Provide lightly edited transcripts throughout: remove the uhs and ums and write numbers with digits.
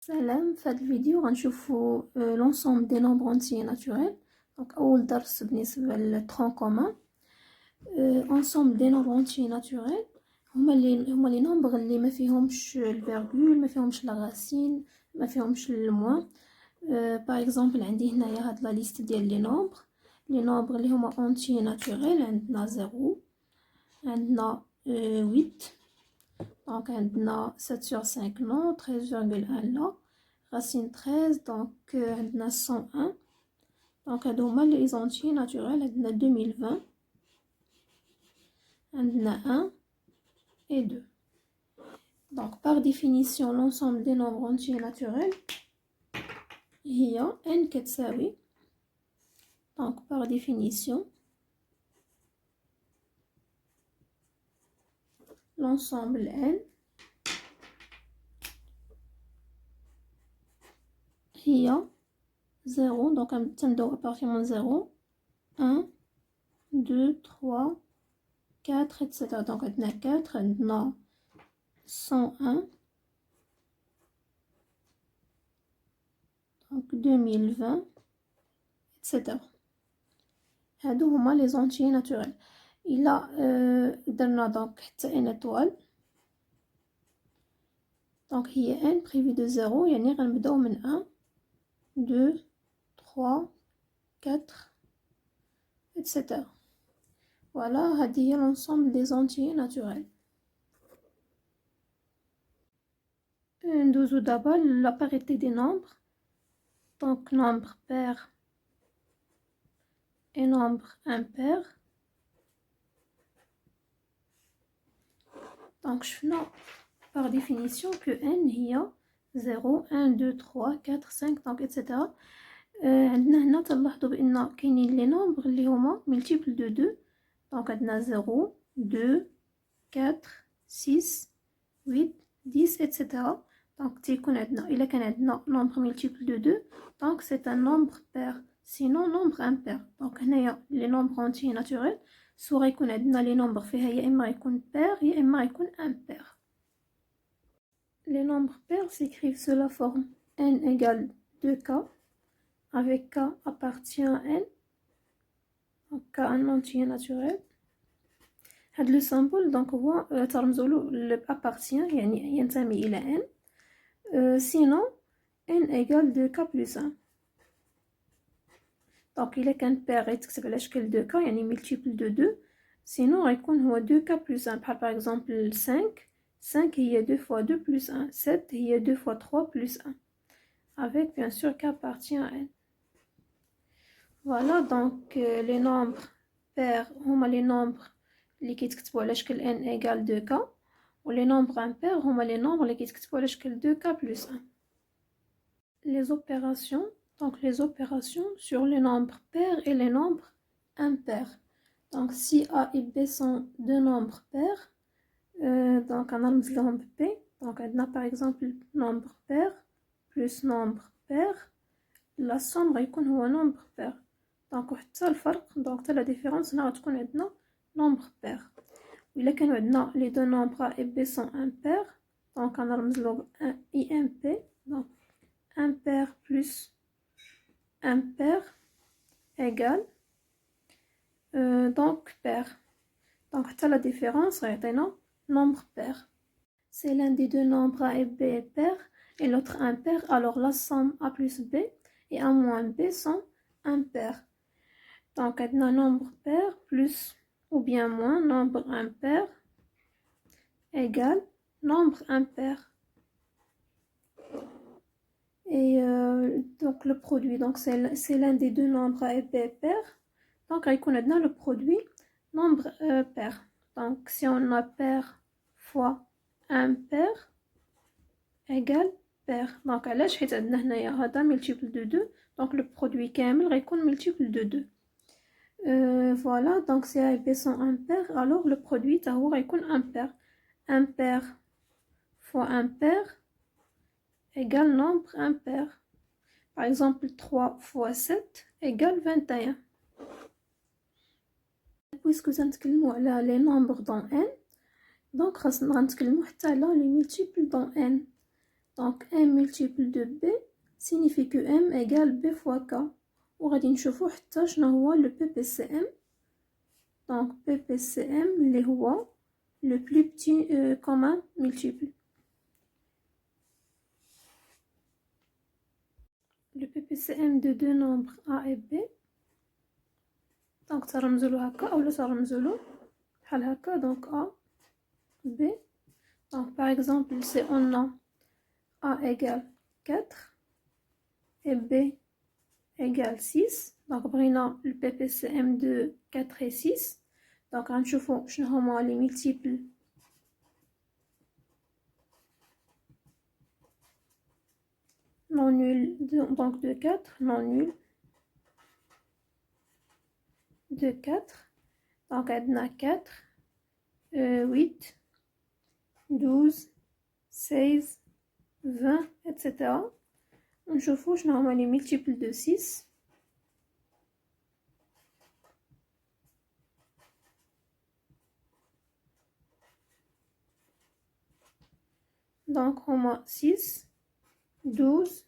سلام. في هذا الفيديو غنشوفوا l'ensemble des nombres entiers naturels. Donc أول درس بالنسبة للترون كومان. ensemble des nombres entiers naturels هما لي نومبر اللي ما فيهمش الفيرغول، ما فيهمش لا راسين، ما فيهمش الموان. باغ اكزومبل عندي هنايا هاد لا ليست ديال لي نومبر اللي هما entiers naturels. عندنا 0، عندنا 8، donc عندنا 7 sur 5 non، 13,1 لا، racine 13. donc عندنا 101. donc هادو هما لي entiers naturels. عندنا 2020، عندنا 1 et 2. donc par définition l'ensemble des nombres entiers naturels هي n كتساوي، donc par définition l'ensemble n هي 0. donc تنبداو à partir من 0 1 2 3 4 etc. donc عندنا 4، عندنا 101، donc 2020 etc. هادو هما لي زونتيي ناتوريل. الا درنا دونك حتى ان étoile، دونك هي n بريفي دو 0، يعني غنبداو من 1 2 3 4 etc. voilà هذه هي l'ensemble des entiers naturels. ندوزو دابا la parité des nombres. donc nombre pair et nombre impair. donc شفنا par définition que n هي 0 1 2 3 4 5 donc etc. عندنا هنا تلاحظوا بان كاينين لي نومبر اللي هما ملتيبل دو 2. donc عندنا 0 2 4 6 8 10 etc. donc تيكون عندنا الا كان عندنا نومبر ملتيبل دو 2 donc c'est un nombre pair sinon nombre impair. donc هنايا لي نومبر انتي ناتوريل سوا غيكون عندنا لي نومبر فيها يا اما يكون pair يا اما يكون impair. les nombres pairs s'écrivent sous la forme n égale 2k avec k appartient à n, donc k un entier naturel. هاد لو سامبل دونك هو ترمزولو ل appartient يعني ينتمي الى n. sinon n égale 2k plus 1. دونك الا كان pair يتكتب على شكل 2k يعني multiple de 2. sinon غيكون هو 2k plus 1 بحال par exemple 5 هي 2 fois 2 plus 1. 7 هي 2 fois 3 plus 1 avec bien sûr k appartient à n. voilà donc les nombres pairs هما les nombres اللي كيتكتبوا على شكل n égale 2k و les nombres impairs هما les nombres اللي كيتكتبوا على شكل 2k plus 1. les opérations, donc les opérations sur les nombres pairs et les nombres impairs. donc si a et b sont deux nombres pairs, donc on a le p. donc on a par exemple nombre pair plus nombre pair, la somme غيكون هو nombre pair. donc حتى الفرق donc حتى la différence هنا غتكون عندنا nombre pair. وإلا كانوا عندنا les deux nombres a et b sont impairs donc on a imp. donc impair plus impair égale donc pair. donc حتى la différence غيعطينا nombre pair. c'est l'un des deux nombres a et b est pair et l'autre impair, alors la somme a plus b et a moins b sont impairs. donc un nombre pair plus ou bien moins nombre impair égale nombre impair. et donc le produit, donc c'est l'un des deux nombres a et b pair, donc غيكون عندنا le produit nombre pair. donc si on a pair fois impair égale pair. donc علاش؟ حيت عندنا هنايا هذا multiple de 2 donc le produit كامل غيكون multiple de 2. voilà donc si a et b sont impairs alors le produit تا هو غيكون impair. impair fois impair égale nombre impair. par exemple 3 fois 7 égale 21. puisque تنتكلموا على les nombres dans n donc خاصنا نتكلموا حتى على les multiples dans n. Donc M multiple de B signifie que M égale B fois K. وغادي نشوفو حتى شنو هو le PPCM. Donc PPCM اللي هو le plus petit commun multiple. Le PPCM de deux nombres A et B. Donc ترمزلو هكا أو ترمزلو بحال هكا. Donc A B. Donc par exemple si on a A égale 4 et B égale 6. Donc بغينا le PPCM de 4 et 6. Donc غنشوفو شنو هما les multiples non nuls donc de 4 non nuls de 4. Donc عندنا 4 8 12 16 20 etc. ونشوفو شنو هما les multiples de 6. Donc هما 6 12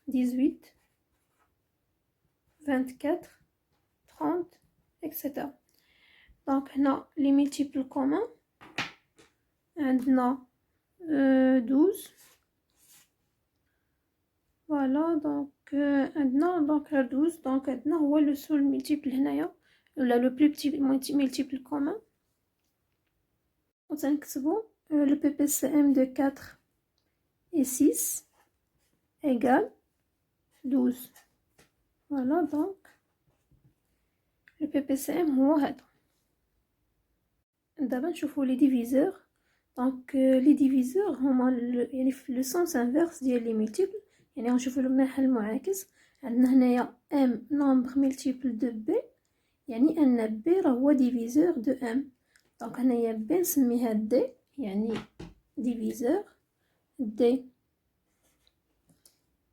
18 24 30 etc. Donc هنا les multiples communs عندنا 12. Voilà donc عندنا donc 12. Donc عندنا هو le seul multiple هنايا ولا le plus petit multiple commun. وتنكتبو le PPCM de 4 et 6 égale 12. Voilà donc le PPCM هو هذا. دابا نشوفو les diviseurs. Donc les diviseurs هما يعني في le sens inverse ديال les multiples. يعني غنشوفو المنحى المعاكس. عندنا هنايا M nombre multiple de B يعني أن B راه هو diviseur de M. donc هنايا B نسميها D يعني diviseur D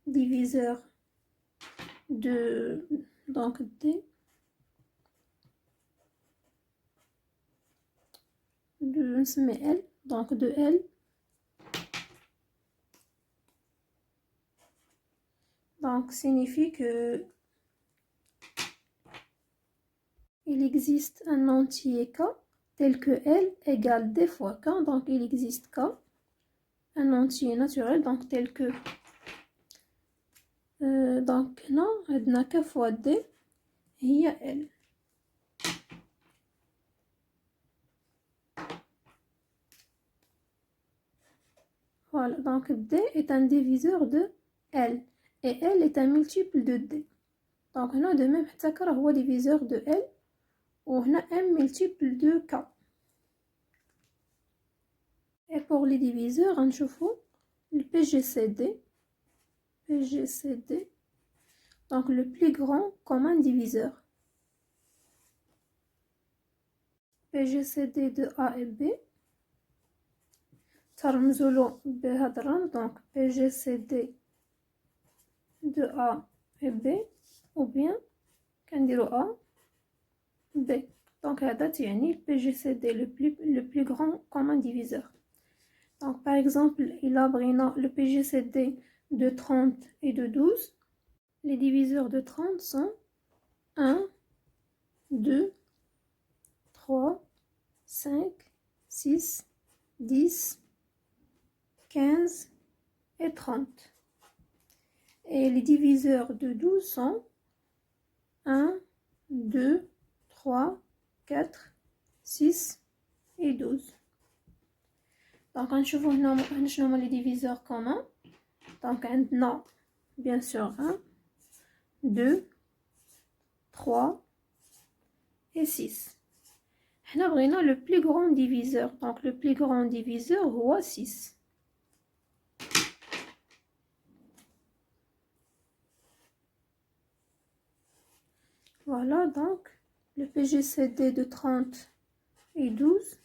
diviseur de donc D de نسمي L donc de L. Donc signifie que il existe un entier K tel que L égale D fois K. Donc il existe K, un entier naturel, donc tel que donc non, عندنا K fois D هي L. Voilà, donc D est un diviseur de L et L est un multiple de D. Donc هنا de même حتى K هو diviseur de L وهنا M multiple de K. Et pour les diviseurs غنشوفو le PGCD. PGCD donc le plus grand commun diviseur. PGCD de A et B ترمزولو بهاد الرمز donc PGCD de A et B ou bien كنديرو A B. donc هذا تعني PGCD le plus grand commun diviseur. Donc par exemple il a بغينا le PGCD de 30 et de 12. Les diviseurs de 30 sont 1 2 3 5 6 10 15 et 30. Et les diviseurs de 12 sont 1 2 3 4 6 et 12. Donc نشوفو هنا شنو هما les diviseurs communs. donc عندنا bien sûr 1 2 3 et 6. حنا بغينا le plus grand diviseur. donc le plus grand diviseur هو 6. Voilà donc le PGCD de 30 et 12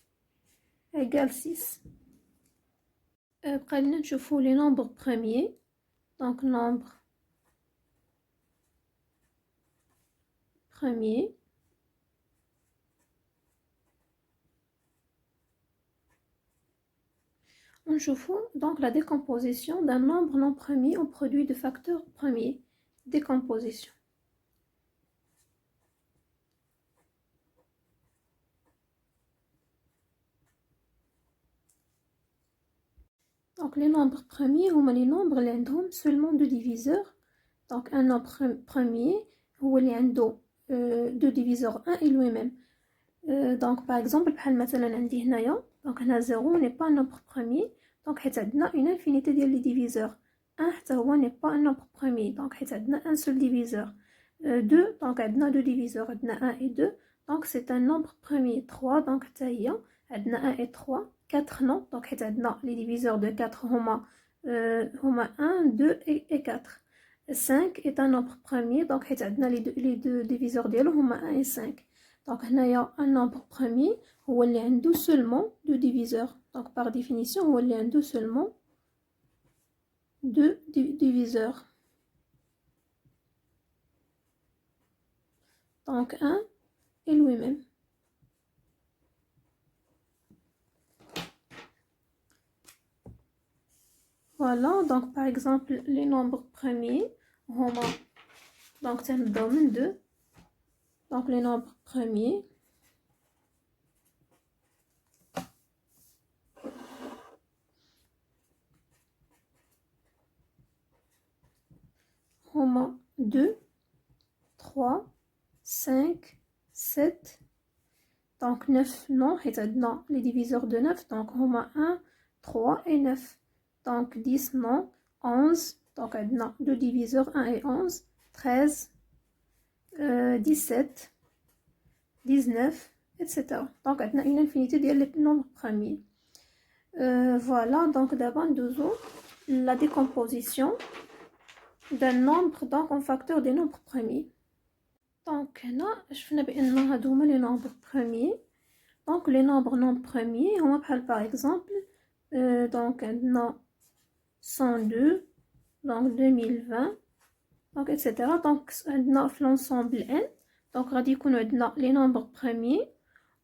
égale 6. بقى لنا نشوفو les nombres premiers. donc nombre premier نشوفوا donc la décomposition d'un nombre non premier au produit de facteurs premiers. Décomposition. Donc les nombres premiers هما les nombres اللي عندهم seulement deux diviseurs. Donc un nombre premier هو اللي عنده deux diviseurs 1 et lui-même. Donc par exemple بحال مثلا عندي هنايا donc هنا 0 n'est pas un nombre premier. Donc حيت عندنا une infinité ديال les diviseurs. 1 حتى هو n'est pas un nombre premier. Donc حيت عندنا un seul diviseur. 2 donc عندنا deux diviseurs عندنا 1 et 2. Donc c'est un nombre premier. 3 donc حتى هي عندنا 1 et 3. 4 non. Donc حيت عندنا les diviseurs de 4 هما 1 2 et 4. 5 est un nombre premier. Donc حيت عندنا les deux diviseurs ديالو هما 1 et 5. Donc هنايا un nombre premier هو اللي عنده seulement deux diviseurs. Donc par définition هو اللي عنده seulement deux diviseurs. Donc 1 et lui-même. Voilà, donc par exemple les nombres premiers هما donc تنبداو من 2. Donc les nombres premiers هما 2 3 5 7. Donc 9 non حيت عندنا les diviseurs de 9 donc هما 1 3 et 9. Donc 10 non. 11 donc عندنا deux diviseurs 1 et 11. 13 17 19 etc. Donc عندنا une infinité ديال les nombres premiers. Voilà, donc d'abord ندوزو la décomposition d'un nombre donc en facteur des nombres premiers. Donc هنا شفنا بان هادو هما les nombres premiers. Donc les nombres non premiers هما بحال par exemple donc عندنا 102 donc 2020 donc etc. donc عندنا في l'ensemble n donc غادي يكونوا عندنا les nombres premiers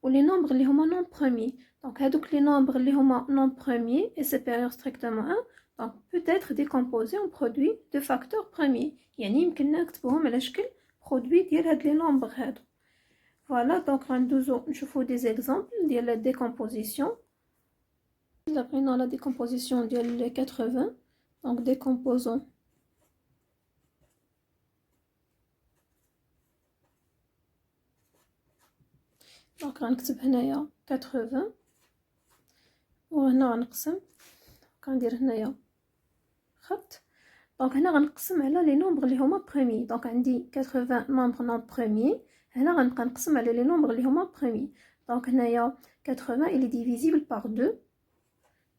و les nombres اللي هما non premiers. donc هادوك les nombres اللي هما non premiers et supérieurs strictement 1 donc peut être décomposé en produit de facteurs premiers. يعني يمكننا نكتبوهم على شكل produit ديال هاد les nombres هادو. Voilà, donc غندوزو نشوفو des exemples ديال la décomposition. Là prenons la décomposition ديال 80. Donc décomposons donc غنكتب هنايا 80 وهنا غنقسم كندير هنايا خط. دونك هنا غنقسم على لي نومبر اللي هما بريمي. دونك عندي 80 نومبر نون بريمي. هنا غنبقى نقسم على لي نومبر اللي هما بريمي. دونك هنايا 80 il est divisible par 2.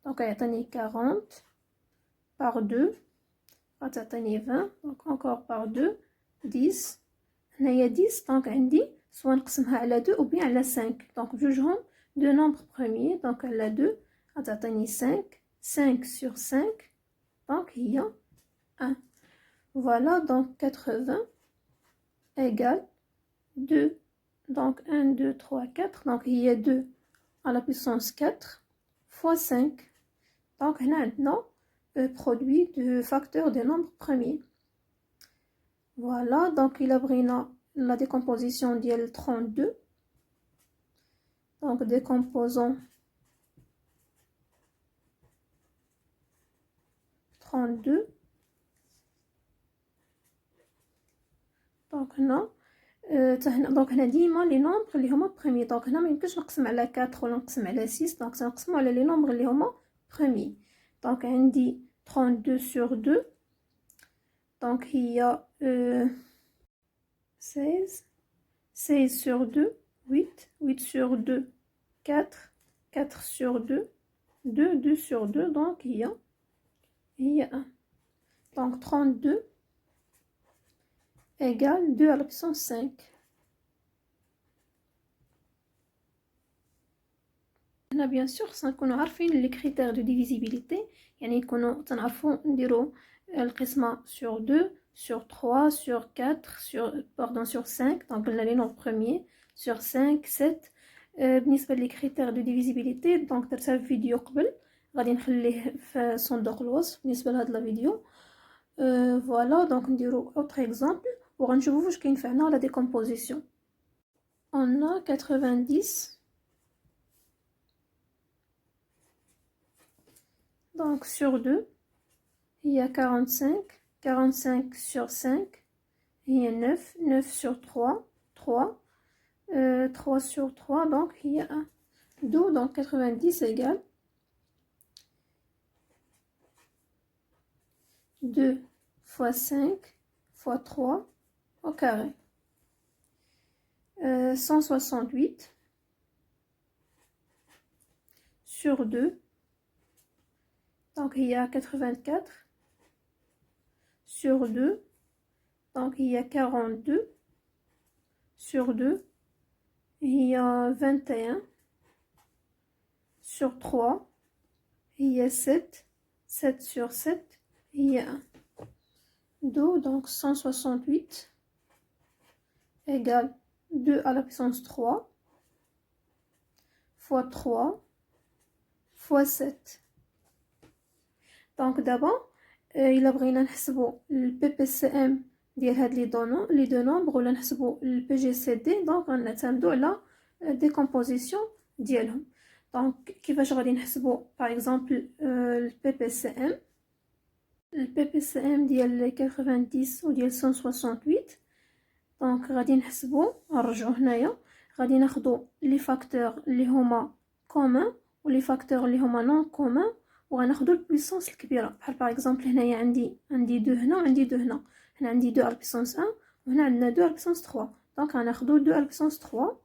دونك يعطيني 40 par 2 غتعطيني 20. دونك encore par 2 10. هنايا 10 دونك عندي سوا نقسمها على 2 ou bien على 5. دونك بجوجهم دو نومبر بريمي. دونك على 2 غتعطيني 5. 5 sur 5 دونك هي 1. Voilà, donc 80 égale 2. Donc 1, 2, 3, 4. Donc il y a 2 à la puissance 4 fois 5. Donc on a maintenant le produit du facteur des nombres premiers. Voilà, donc il a pris la décomposition d'IL 32. Donc décomposons 32. دونك هنا دونك هنا ديما لي نومبر اللي هما بريمي. دونك هنا ميمكنش نقسم على 4 ولا نقسم على 6. دونك تنقسمو على لي نومبر اللي هما بريمي. دونك عندي 32 sur 2 دونك هي 16. 16 sur 2 8. 8 sur 2 4. 4 sur 2 2. 2 sur 2 دونك هي 1. دونك 32 égale 2 à la puissance 5. هنا bien sûr سنكونوا عارفين les critères de divisibilité. يعني نكونوا تنعرفوا نديروا القسمة sur 2 sur 3 sur 4 sur 5. donc قلنا les nombres premiers sur 5 7. بالنسبة les critères de divisibilité donc درتها في فيديو قبل غادي نخليه في صندوق الوصف بالنسبه لهذا الفيديو. فوالا دونك نديرو اوتر اكزامبل وغنشوفو واش كينفعنا لا ديكومبوزيسيون. on a 90 donc sur 2 il y a 45 sur 5 il y a 9 sur 3 3 sur 3 donc il y a 1 2 donc 90 égale 2 fois 5 fois 3 au carré. 168 sur 2 donc il y a 84 sur 2 donc il y a 42 sur 2 il y a 21 sur 3 il y a 7 sur 7 il y a 1 2 donc 168 égale 2 à la puissance 3 fois 3 fois 7. Donc d'abord il بغينا نحسبوا البي بي سي ام ديال هاد لي دو نومبر ولا نحسبوا البي جي سي دي دونك غنعتمدوا على ديكومبوزيسيون ديالهم. دونك كيفاش غادي نحسبوا باغ اكزومبل البي بي سي ام ديال 90 وديال 168 دونك غادي نحسبوا نرجعوا هنايا غادي ناخذوا لي فاكتور اللي هما كومون ولي فاكتور اللي هما نون كومون وغناخذوا البويسونس الكبيره بحال باغ اكزومبل هنايا عندي 2 هنا وعندي 2 هنا عندي 2 على البويسونس 1 وهنا عندنا 2 على البويسونس 3 دونك غناخذوا 2 على البويسونس 3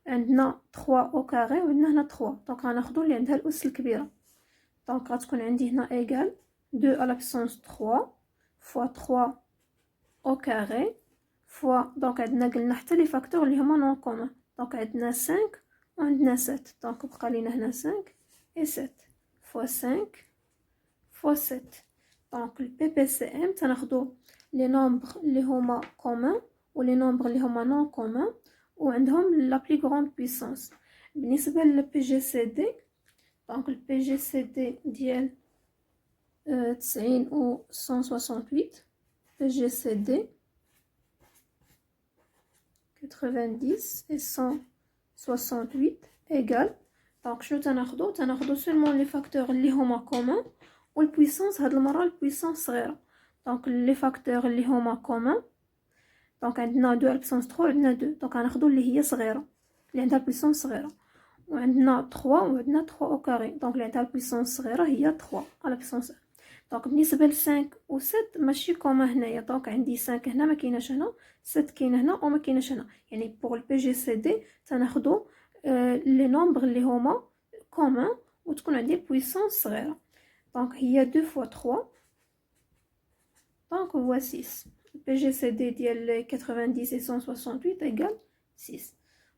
عندنا 3 او كاري وعندنا هنا 3 دونك غناخذوا اللي عندها الاس الكبيره دونك غتكون عندي هنا ايغال 2 على البويسونس 3 فوا 3 au carré فوا دونك عندنا قلنا حتى لي فاكتور اللي هما نون كومون دونك عندنا 5 وعندنا 7 دونك بقى لينا هنا 5 و 7 فوا 5 فوا 7 دونك البي بي سي ام تناخدو لي نومبر اللي هما كومون ولي نومبر اللي هما نون كومون وعندهم لا بلي غروند بويسونس. بالنسبه للبي جي سي دي دونك البي جي سي دي ديال 90 و 168 بي جي سي دي 90 et 168 égale دونك شنو تناخدو سولمون لي فاكتور اللي هما كومون والبويسونس هاد المره البويسونس صغيره دونك لي فاكتور اللي هما كومون دونك عندنا 2 على البويسونس 3 وعندنا 2 دونك غناخدو اللي هي صغيره اللي عندها البويسونس صغيره وعندنا 3 وعندنا 3 او كاري دونك اللي عندها البويسونس صغيره هي 3 على البويسونس. دونك بالنسبه ل 5 و 7 ماشي كوما هنايا دونك عندي 5 هنا ما كايناش هنا 7 كاينه هنا وما كايناش هنا يعني بوغ البي جي سي دي تناخدو لي نومبر اللي هما كومون وتكون عندي بويسونس صغيره دونك هي 2 فوا 3 دونك هو 6 البي جي سي دي ديال 90 et 168 ايغال 6.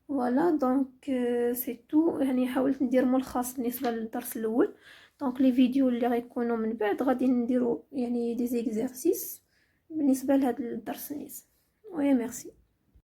فوالا دونك سي تو يعني حاولت ندير ملخص بالنسبه للدرس الاول دونك لي فيديو اللي غيكونوا من بعد غادي نديرو يعني دي زيكزارسيس بالنسبه لهذا الدرس نيت. ويا ميرسي.